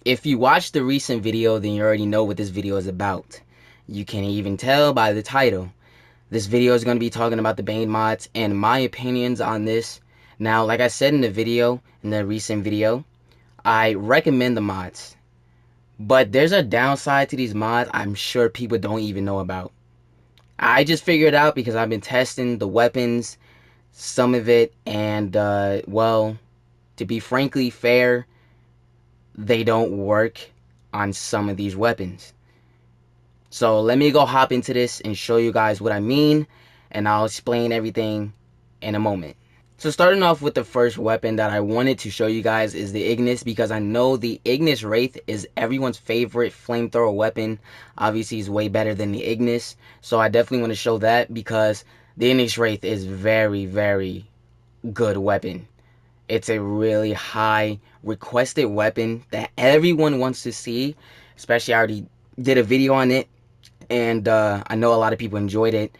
If you watched the recent video, then you already know what this video is about. You can even tell by the title. This video is going to be talking about the Bane mods and my opinions on this. Now, like I said in the recent video, I recommend the mods. But there's a downside to these mods I'm sure people don't even know about. I just figured it out because I've been testing the weapons, some of it, and, well, to be frankly fair, they don't work on some of these weapons. So let me go hop into this and show you guys what I mean, and I'll explain everything in a moment. So starting off with the first weapon that I wanted to show you guys is the Ignis, because I know the Ignis Wraith is everyone's favorite flamethrower weapon. Obviously it's way better than the Ignis, so I definitely want to show that because the Ignis Wraith is very good weapon. It's a really high requested weapon that everyone wants to see, especially I already did a video on it, and I know a lot of people enjoyed it.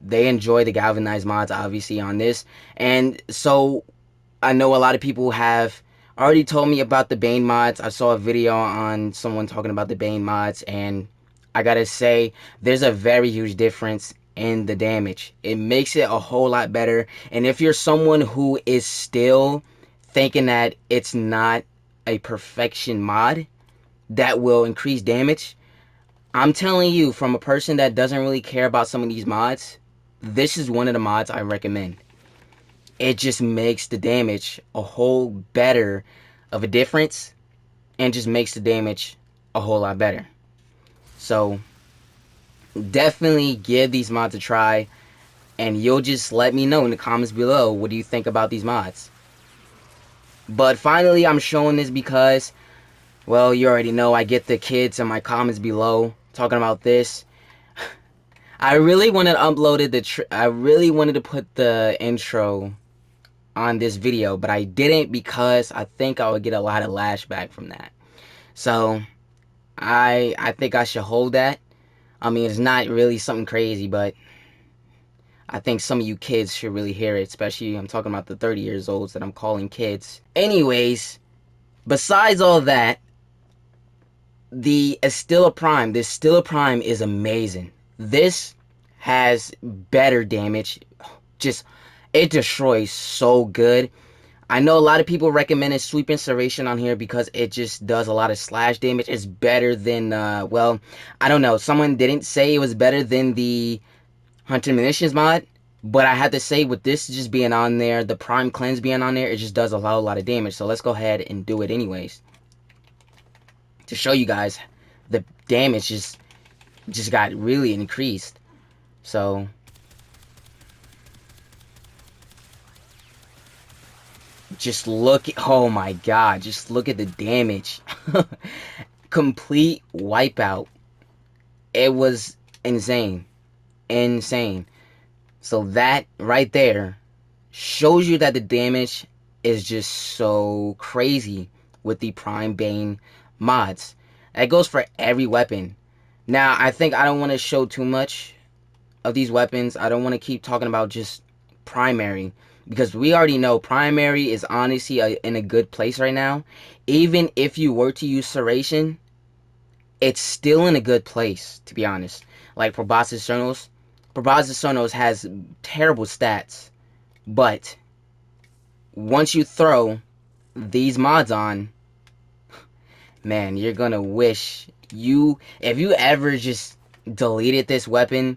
They enjoy the Galvanized mods, obviously, on this, and so I know a lot of people have already told me about the Bane mods. I saw a video on someone talking about the Bane mods, and I gotta say, there's a very huge difference in the damage. It makes it a whole lot better, and if you're someone who is still thinking that it's not a perfection mod that will increase damage, I'm telling you, from a person that doesn't really care about some of these mods, this is one of the mods I recommend. It just makes the damage a whole better of a difference, and just makes the damage a whole lot better. So definitely give these mods a try, and you'll just let me know in the comments below what do you think about these mods. But finally, I'm showing this because, well, you already know I get the kids in my comments below talking about this. I really wanted to upload I really wanted to put the intro on this video, but I didn't because I think I would get a lot of lashback from that. So I think I should hold that. I mean, it's not really something crazy, but I think some of you kids should really hear it, especially I'm talking about the 30 years olds that I'm calling kids. Anyways, besides all that, the Estilla Prime, this Estilla Prime is amazing. This has better damage. Just, it destroys so good. I know a lot of people recommended Sweep Incineration on here because it just does a lot of slash damage. It's better than, well, I don't know. Someone didn't say it was better than the Hunter Munitions mod, but I had to say with this just being on there, the Prime Cleanse being on there, it just does a lot of damage. So let's go ahead and do it anyways, to show you guys the damage just got really increased. So just look at, oh my god, just look at the damage. Complete wipeout. It was insane. So that right there shows you that the damage is just so crazy with the Prime Bane mods. That goes for every weapon. Now, I think I don't want to show too much of these weapons. I don't want to keep talking about just primary, because we already know primary is honestly in a good place right now. Even if you were to use Serration, it's still in a good place, to be honest. Like Proboscis Sonos has terrible stats, but once you throw these mods on, man, you're gonna wish if you ever just deleted this weapon,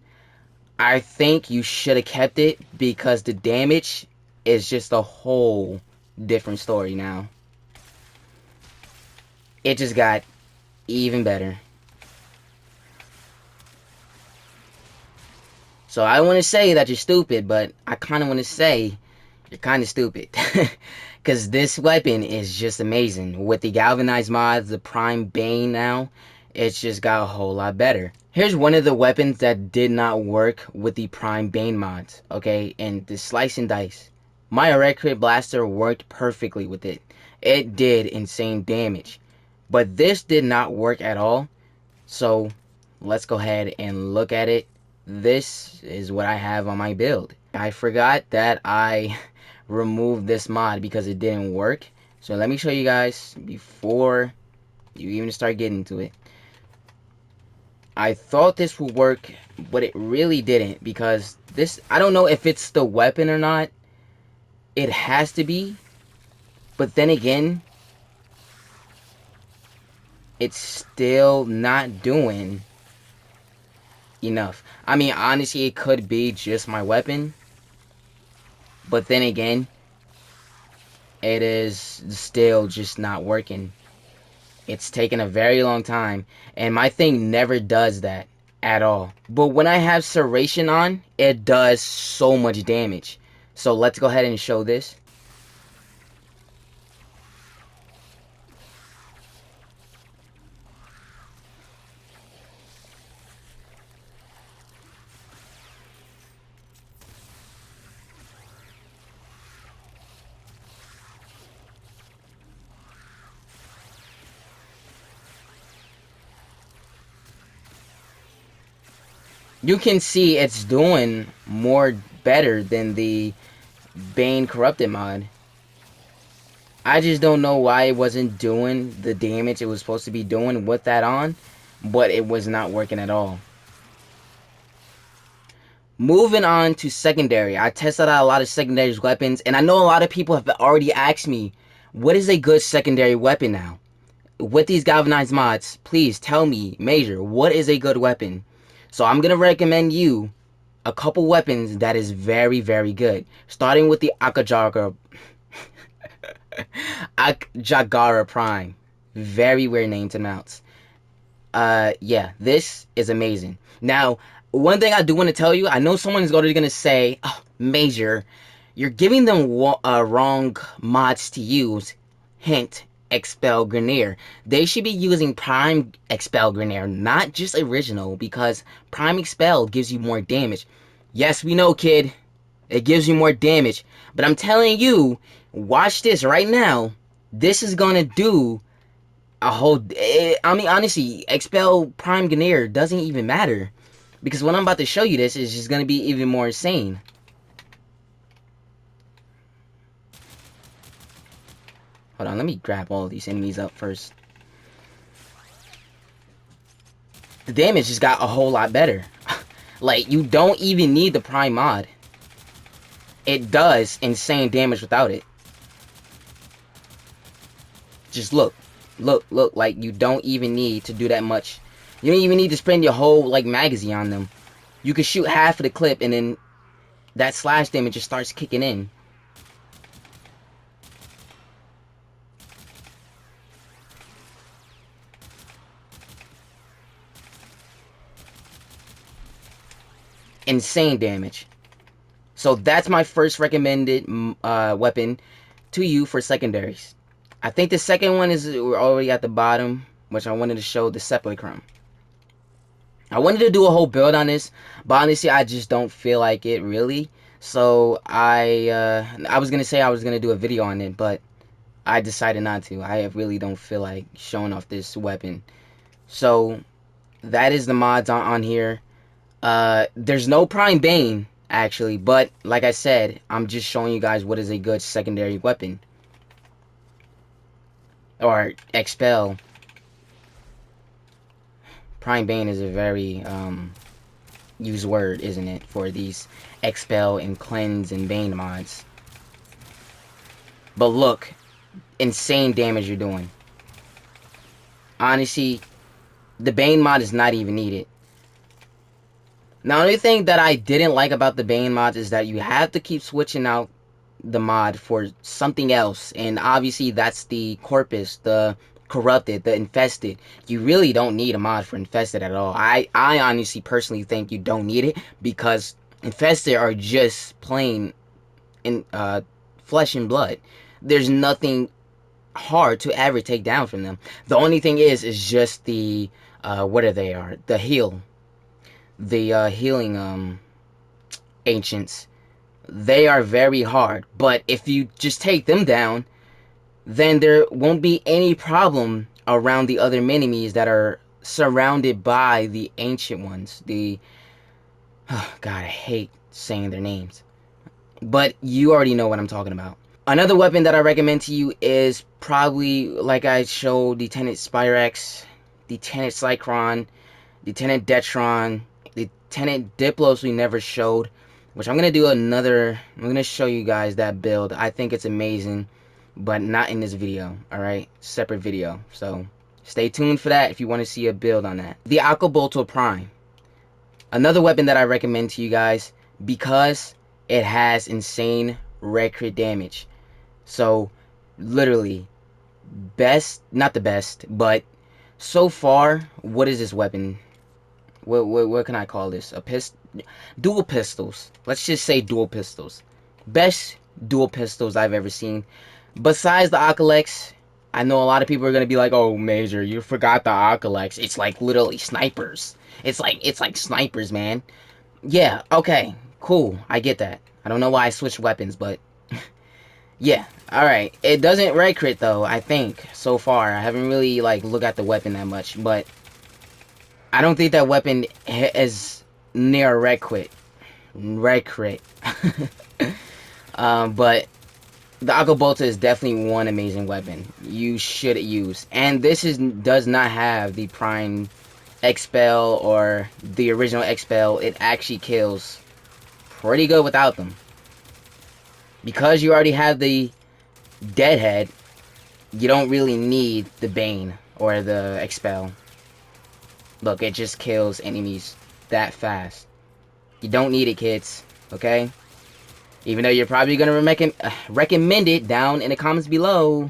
I think you should have kept it, because the damage is just a whole different story now. It just got even better. So I don't want to say that you're stupid, but I kind of want to say you're kind of stupid. Because this weapon is just amazing. With the Galvanized mods, the Prime Bane now, it's just got a whole lot better. Here's one of the weapons that did not work with the Prime Bane mods, okay? And the Slice and Dice. My Red Crit Blaster worked perfectly with it. It did insane damage. But this did not work at all. So let's go ahead and look at it. This is what I have on my build. I forgot that I removed this mod because it didn't work. So let me show you guys before You even start getting into it. I thought this would work, but it really didn't, because this, I don't know if it's the weapon or not. It has to be. But then again, it's still not doing enough. I mean, honestly, it could be just my weapon. But then again, it is still just not working. It's taken a very long time, and my thing never does that at all. But when I have Serration on, it does so much damage. So let's go ahead and show this. You can see it's doing more better than the Bane Corrupted mod. I just don't know why it wasn't doing the damage it was supposed to be doing with that on, but it was not working at all. Moving on to secondary. I tested out a lot of secondary weapons, and I know a lot of people have already asked me, what is a good secondary weapon now? With these galvanized mods, please tell me, Major, what is a good weapon? So I'm going to recommend you a couple weapons that is very, very good. Starting with the Akajaka. Akajaka Prime. Very weird name to pronounce. Yeah, this is amazing. Now, one thing I do want to tell you, I know someone is going to say, oh, Major, you're giving them wrong mods to use. Hint, Expel Grenier. They should be using Prime Expel Grenier, not just original, because Prime Expel gives you more damage. Yes, we know, kid. It gives you more damage. But I'm telling you, watch this right now. This is going to do a whole... I mean, honestly, Expel Prime Grenier doesn't even matter. Because what I'm about to show you this is just going to be even more insane. Hold on, let me grab all these enemies up first. The damage just got a whole lot better. Like, you don't even need the Prime mod. It does insane damage without it. Just look. Look, like, you don't even need to do that much. You don't even need to spend your whole, like, magazine on them. You can shoot half of the clip, and then that slash damage just starts kicking in. Insane damage. So that's my first recommended weapon to you for secondaries. I think the second one is, we're already at the bottom, which I wanted to show, the Sepulchrum. I wanted to do a whole build on this, but honestly, I just don't feel like it, really. So I was gonna say I was gonna do a video on it, but I decided not to. I really don't feel like showing off this weapon. So that is the mods on here. There's no Prime Bane, actually, but like I said, I'm just showing you guys what is a good secondary weapon. Or Expel. Prime Bane is a very used word, isn't it, for these Expel and Cleanse and Bane mods. But look, insane damage you're doing. Honestly, the Bane mod is not even needed. Now, the only thing that I didn't like about the Bane mods is that you have to keep switching out the mod for something else, and obviously that's the Corpus, the Corrupted, the Infested. You really don't need a mod for Infested at all. I honestly personally think you don't need it, because Infested are just plain in flesh and blood. There's nothing hard to ever take down from them. The only thing is just the what are they are the healing ancients. They are very hard, but if you just take them down, then there won't be any problem around the other enemies that are surrounded by the ancient ones. The oh god, I hate saying their names, but you already know what I'm talking about. Another weapon that I recommend to you is probably, like I showed, Lieutenant Spyrex, Lieutenant Cycron, Lieutenant Detron, Lieutenant Diplos we never showed, which I'm going to show you guys that build. I think it's amazing, but not in this video, alright? Separate video. So, stay tuned for that if you want to see a build on that. The Akabolto Prime. Another weapon that I recommend to you guys because it has insane red crit damage. So, literally, not the best, but so far, what is this weapon? What can I call this? Dual pistols. Let's just say dual pistols. Best dual pistols I've ever seen. Besides the Akalex, I know a lot of people are gonna be like, "Oh, Major, you forgot the Akalex. It's like literally snipers. It's like snipers, man." Yeah, okay, cool. I get that. I don't know why I switched weapons, but yeah, alright. It doesn't red crit though, I think, so far. I haven't really like looked at the weapon that much, but I don't think that weapon is near red crit. Red crit. But the Akabolta is definitely one amazing weapon you should use. And this does not have the Prime Expel or the original Expel. It actually kills pretty good without them. Because you already have the Deadhead, you don't really need the Bane or the Expel. Look, it just kills enemies that fast. You don't need it, kids. Okay? Even though you're probably going to recommend it down in the comments below.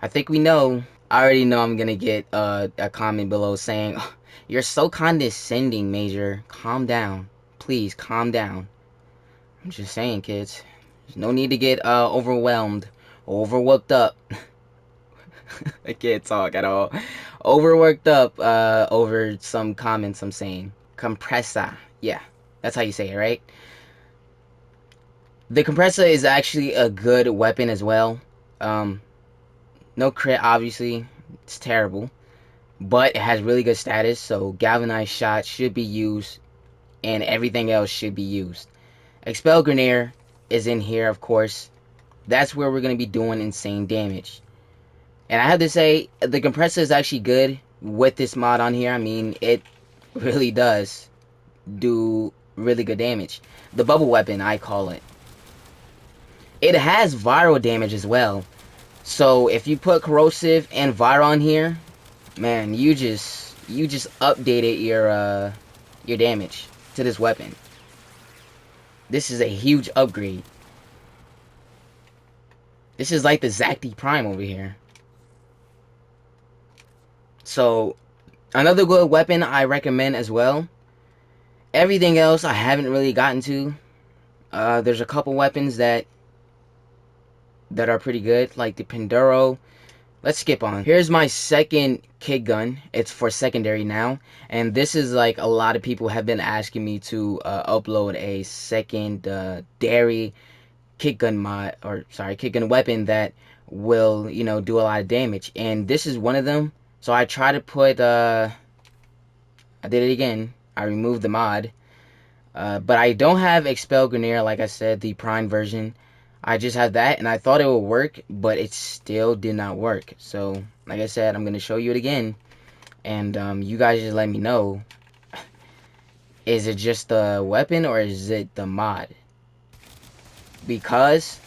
I think we know. I already know I'm going to get a comment below saying, "Oh, you're so condescending, Major. Calm down. Please, calm down." I'm just saying, kids. There's no need to get overwhelmed. Overworked up. I can't talk at all. Overworked up over some comments I'm saying. Compressor. Yeah, that's how you say it, right? The Compressor is actually a good weapon as well. No crit, obviously. It's terrible. But it has really good status, so Galvanized Shot should be used, and everything else should be used. Expel Grenadier is in here, of course. That's where we're going to be doing insane damage. And I have to say, the Compressor is actually good with this mod on here. I mean, it really does do really good damage. The Bubble Weapon, I call it. It has viral damage as well. So if you put corrosive and viral on here, man, you just updated your damage to this weapon. This is a huge upgrade. This is like the Zacti Prime over here. So another good weapon I recommend as well. Everything else I haven't really gotten to. There's a couple weapons that are pretty good, like the Panduro. Let's skip on. Here's my second Kickgun. It's for secondary now, and this is like a lot of people have been asking me to upload a secondary Kickgun mod, or sorry, Kickgun weapon that will, you know, do a lot of damage, and this is one of them. So I try to put I did it again. I removed the mod, but I don't have Expel Grenadier, like I said, the Prime version. I just have that, and I thought it would work, but it still did not work. So, like I said, I'm going to show you it again, and you guys just let me know, is it just the weapon, or is it the mod? Because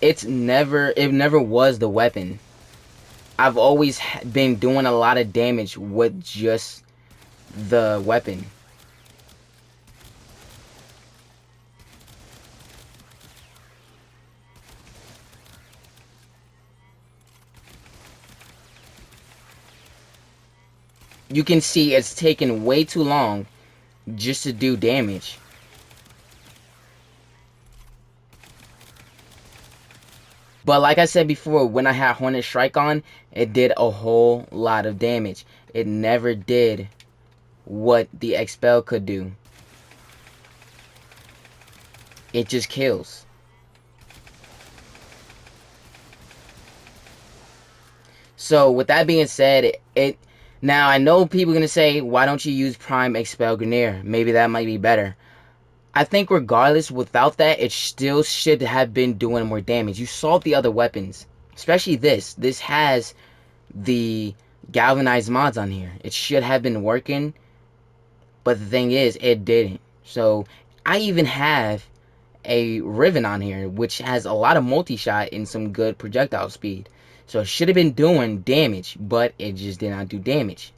it never was the weapon. I've always been doing a lot of damage with just the weapon. You can see it's taken way too long just to do damage. But like I said before, when I had Hornet Strike on, it did a whole lot of damage. It never did what the Expel could do. It just kills. So with that being said, now I know people are gonna say, why don't you use Prime Expel Grenadier? Maybe that might be better. I think regardless, without that, it still should have been doing more damage. You saw the other weapons, especially this. This has the Galvanized Mods on here. It should have been working, but the thing is, it didn't. So I even have a Riven on here, which has a lot of multi-shot and some good projectile speed. So it should have been doing damage, but it just did not do damage.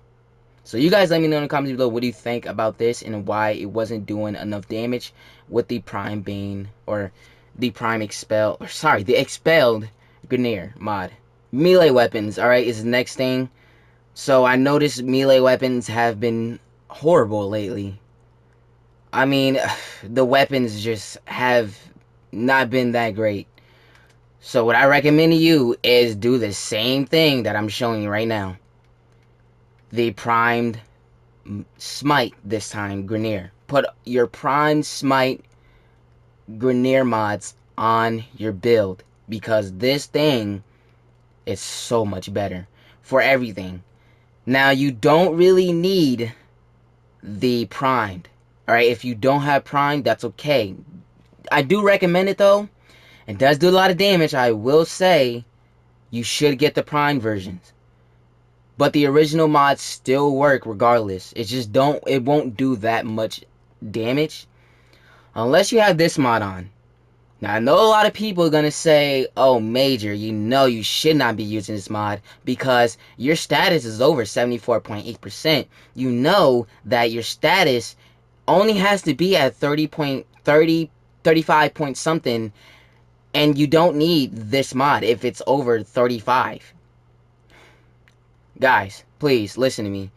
So you guys let me know in the comments below, what do you think about this and why it wasn't doing enough damage with the Prime Bane, or the Prime Expel, or sorry, the Expelled Grineer mod. Melee weapons, alright, is the next thing. So I noticed melee weapons have been horrible lately. I mean, the weapons just have not been that great. So what I recommend to you is do the same thing that I'm showing you right now. The primed smite this time, Grineer. Put your primed smite Grineer mods on your build, because this thing is so much better for everything. Now you don't really need the primed. Alright, if you don't have primed, that's okay. I do recommend it though. It does do a lot of damage. I will say you should get the primed versions. But the original mods still work regardless. It won't do that much damage unless you have this mod on. Now I know a lot of people are gonna say, oh Major, you know you should not be using this mod because your status is over 74.8%. You know that your status only has to be at 35 point something, and you don't need this mod if it's over 35. Guys, please listen to me.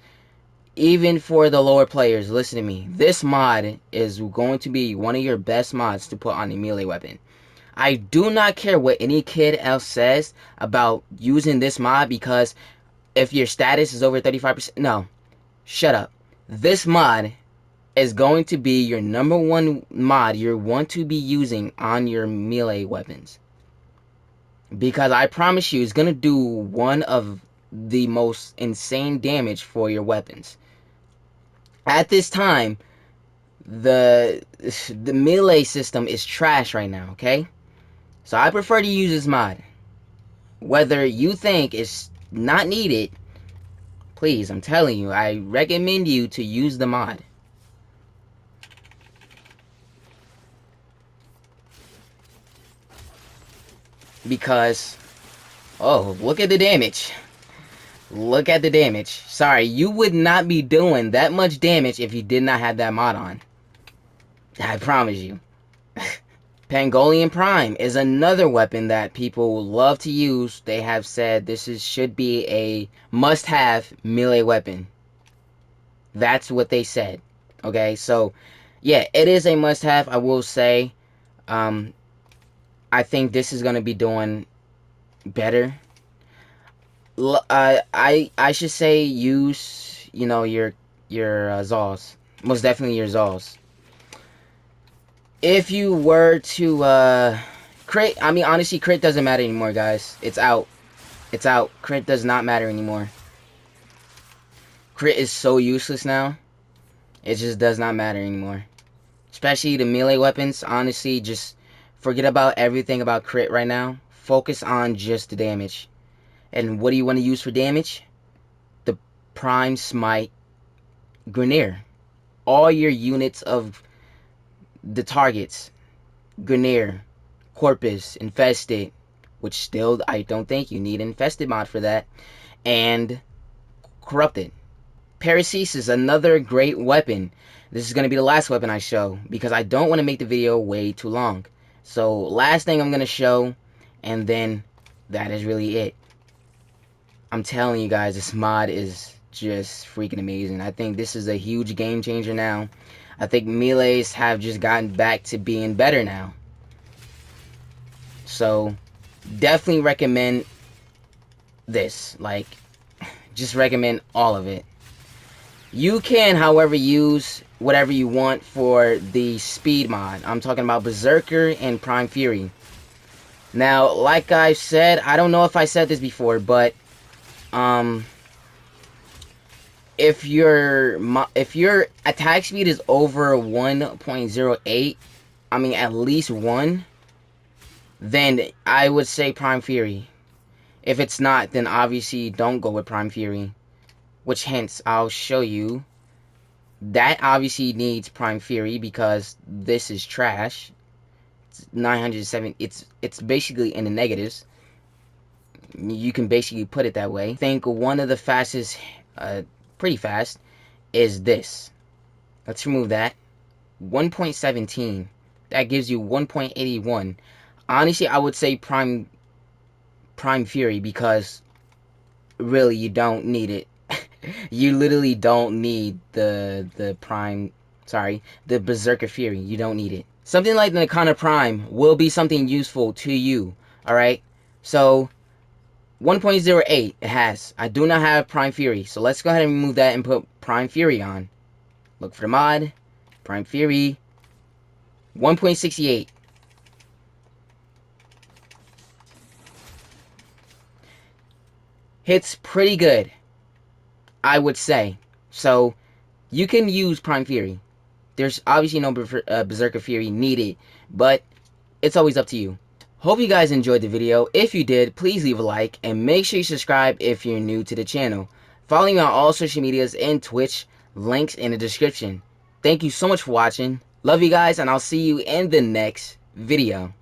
Even for the lower players, listen to me. This mod is going to be one of your best mods to put on a melee weapon. I do not care what any kid else says about using this mod, because if your status is over 35%, no, shut up. This mod is going to be your #1 mod you want to be using on your melee weapons. Because I promise you, it's going to do one of the most insane damage for your weapons. At this time, the melee system is trash right now, okay? So I prefer to use this mod. Whether you think it's not needed, please, I'm telling you, I recommend you to use the mod. Because, oh, look at the damage. Look at the damage. Sorry, you would not be doing that much damage if you did not have that mod on. I promise you. Pangolian Prime is another weapon that people love to use. They have said should be a must-have melee weapon. That's what they said. Okay, so yeah, it is a must-have. I will say, I think this is gonna be doing better. I should say use, you know, your Zaws. Most definitely your Zaws. If you were to crit, I mean honestly, crit doesn't matter anymore, guys. It's out. It's out. Crit does not matter anymore. Crit is so useless now. It just does not matter anymore. Especially the melee weapons. Honestly, just forget about everything about crit right now. Focus on just the damage. And what do you want to use for damage? The Prime Smite Grineer. All your units of the targets. Grineer, Corpus, Infested, which still I don't think you need Infested mod for that, and Corrupted. Paracesis is another great weapon. This is going to be the last weapon I show, because I don't want to make the video way too long. So last thing I'm going to show, and then that is really it. I'm telling you guys, this mod is just freaking amazing. I think this is a huge game changer now. I think melees have just gotten back to being better now. So definitely recommend this. Like, just recommend all of it. You can, however, use whatever you want for the speed mod. I'm talking about Berserker and Prime Fury. Now, like I said, I don't know if I said this before, but if your attack speed is over 1.08, I mean at least 1, then I would say Prime Fury. If it's not, then obviously don't go with Prime Fury. Which hence I'll show you. That obviously needs Prime Fury because this is trash. It's 907. It's basically in the negatives. You can basically put it that way. I think one of the fastest, pretty fast, is this. Let's remove that. 1.17. That gives you 1.81. Honestly, I would say Prime Fury because really you don't need it. You literally don't need the Berserker Fury. You don't need it. Something like the Nakana Prime will be something useful to you. Alright? So 1.08 it has. I do not have Prime Fury. So let's go ahead and remove that and put Prime Fury on. Look for the mod. Prime Fury. 1.68. Hits pretty good, I would say. So you can use Prime Fury. There's obviously no Berserker Fury needed, but it's always up to you. Hope you guys enjoyed the video. If you did, please leave a like and make sure you subscribe if you're new to the channel. Follow me on all social medias and Twitch, links in the description. Thank you so much for watching. Love you guys, and I'll see you in the next video.